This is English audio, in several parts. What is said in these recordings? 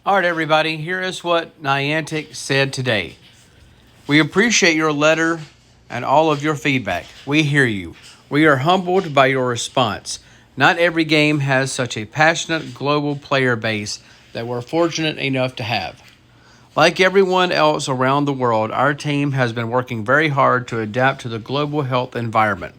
All right, everybody, here is what Niantic said today. We appreciate your letter and all of your feedback. We hear you. We are humbled by your response. Not every game has such a passionate global player base that we're fortunate enough to have. Like everyone else around the world, our team has been working very hard to adapt to the global health environment.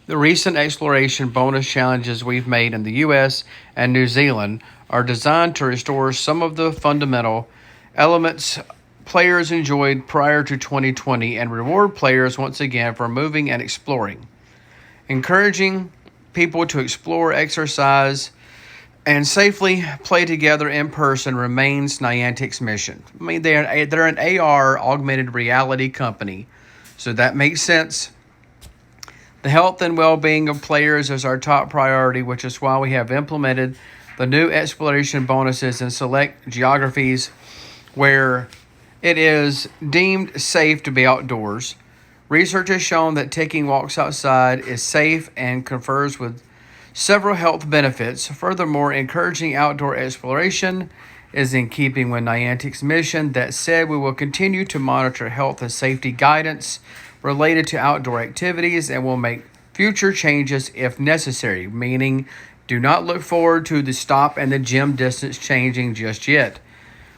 The recent exploration bonus challenges we've made in the US and New Zealand are designed to restore some of the fundamental elements players enjoyed prior to 2020 and reward players once again for moving and exploring. Encouraging people to explore, exercise, and safely play together in person remains Niantic's mission. I mean, they're an AR augmented reality company, so that makes sense. The health and well-being of players is our top priority, which is why we have implemented the new exploration bonuses in select geographies where it is deemed safe to be outdoors. Research has shown that taking walks outside is safe and confers with several health benefits. Furthermore, encouraging outdoor exploration is in keeping with Niantic's mission. That said, we will continue to monitor health and safety guidance related to outdoor activities and will make future changes if necessary, meaning do not look forward to the stop and the gym distance changing just yet.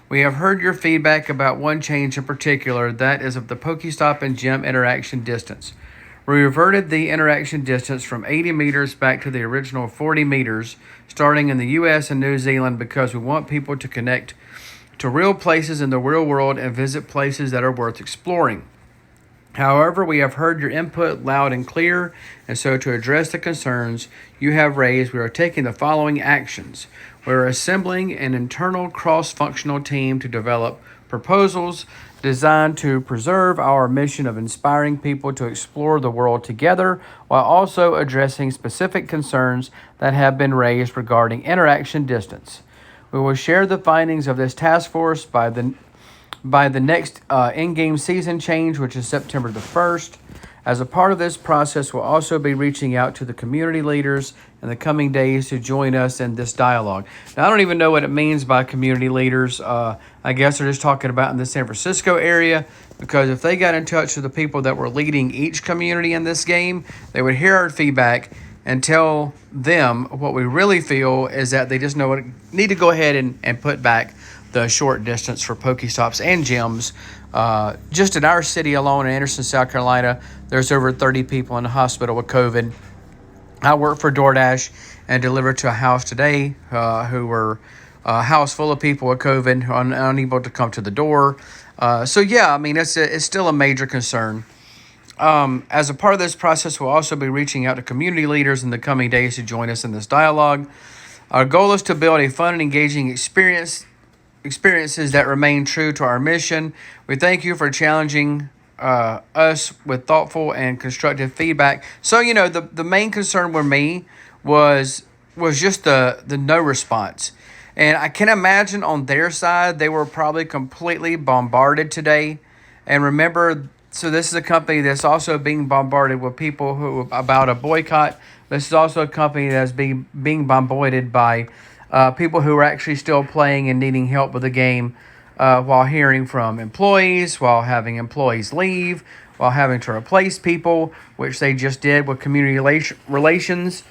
We have heard your feedback about one change in particular, that is of the Pokestop and gym interaction distance. We reverted the interaction distance from 80 meters back to the original 40 meters, starting in the US and New Zealand, because we want people to connect to real places in the real world and visit places that are worth exploring. However, we have heard your input loud and clear, and so to address the concerns you have raised, we are taking the following actions. We are assembling an internal cross-functional team to develop proposals designed to preserve our mission of inspiring people to explore the world together while also addressing specific concerns that have been raised regarding interaction distance. We will share the findings of this task force by the next in-game season change, which is September the 1st. As a part of this process, we'll also be reaching out to the community leaders in the coming days to join us in this dialogue. Now, I don't even know what it means by community leaders. I guess they're just talking about in the San Francisco area, because if they got in touch with the people that were leading each community in this game, they would hear our feedback and tell them what we really feel is that they just need to go ahead and put back the short distance for Pokestops and gyms. Just in our city alone in Anderson, South Carolina, there's over 30 people in the hospital with COVID. I work for DoorDash and delivered to a house today who were a house full of people with COVID, unable to come to the door. So yeah, I mean, it's still a major concern. As a part of this process, we'll also be reaching out to community leaders in the coming days to join us in this dialogue. Our goal is to build a fun and engaging experiences that remain true to our mission. We thank you for challenging us with thoughtful and constructive feedback. So, the main concern with me was just the no response. And I can imagine on their side, they were probably completely bombarded today. And remember, so this is a company that's also being bombarded with people who about a boycott. This is also a company that's being bombarded by people who are actually still playing and needing help with the game, while hearing from employees, while having employees leave, while having to replace people, which they just did with community relations,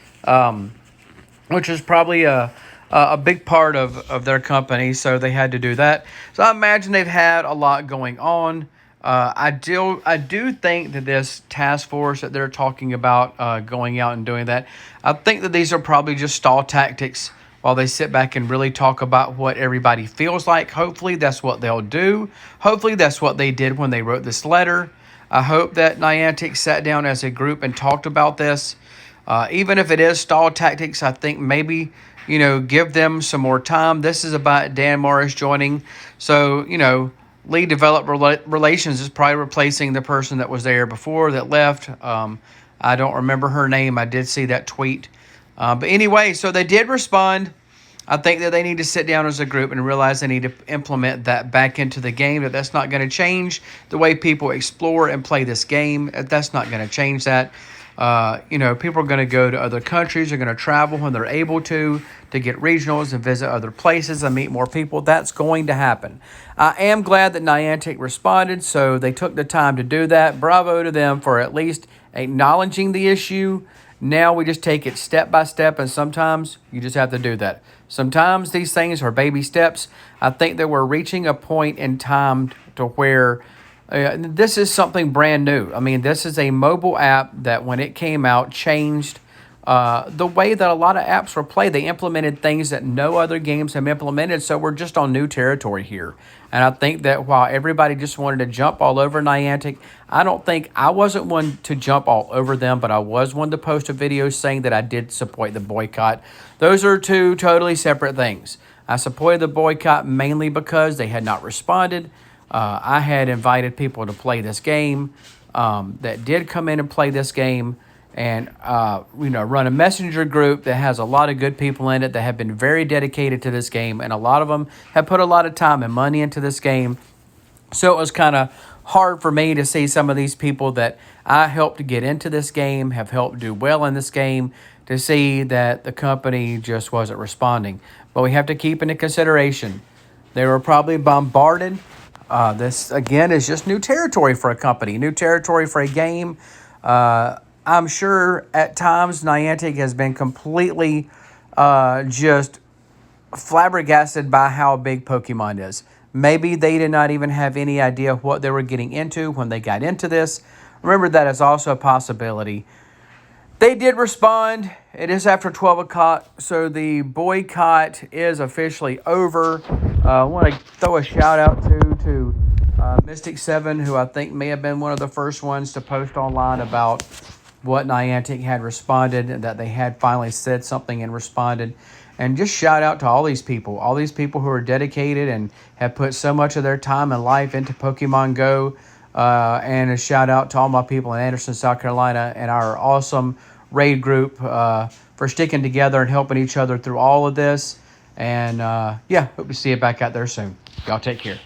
which is probably a big part of their company, so they had to do that. So I imagine they've had a lot going on. I do think that this task force that they're talking about going out and doing that, I think that these are probably just stall tactics while they sit back and really talk about what everybody feels like. Hopefully that's what they'll do. Hopefully that's what they did when they wrote this letter. I hope that Niantic sat down as a group and talked about this. Even if it is stall tactics, I think maybe, give them some more time. This is about Dan Morris joining. So, lead developer relations is probably replacing the person that was there before that left. I don't remember her name. I did see that tweet. But anyway, so they did respond. I think that they need to sit down as a group and realize they need to implement that back into the game, that's not going to change the way people explore and play this game. That's not going to change that. People are going to go to other countries, are going to travel when they're able to get regionals and visit other places and meet more people. That's going to happen. I am glad that Niantic responded, so they took the time to do that. Bravo to them for at least acknowledging the issue. Now we just take it step by step, and sometimes you just have to do that. Sometimes these things are baby steps. I think that we're reaching a point in time to where this is something brand new. I mean, this is a mobile app that when it came out changed the way that a lot of apps were played. They implemented things that no other games have implemented, so we're just on new territory here. And I think that while everybody just wanted to jump all over Niantic, I wasn't one to jump all over them, but I was one to post a video saying that I did support the boycott. Those are two totally separate things. I supported the boycott mainly because they had not responded. I had invited people to play this game that did come in and play this game, and run a messenger group that has a lot of good people in it that have been very dedicated to this game, and a lot of them have put a lot of time and money into this game. So it was kind of hard for me to see some of these people that I helped to get into this game, have helped do well in this game, to see that the company just wasn't responding. But we have to keep into consideration, they were probably bombarded. This, again, is just new territory for a company, new territory for a game. I'm sure at times Niantic has been completely just flabbergasted by how big Pokemon is. Maybe they did not even have any idea what they were getting into when they got into this. Remember, that is also a possibility. They did respond. It is after 12 o'clock, so the boycott is officially over. I want to throw a shout out to Mystic7, who I think may have been one of the first ones to post online about what Niantic had responded, and that they had finally said something and responded. And just shout out to all these people who are dedicated and have put so much of their time and life into Pokemon Go. And a shout out to all my people in Anderson, South Carolina, and our awesome raid group for sticking together and helping each other through all of this. And hope to see you back out there soon. Y'all take care.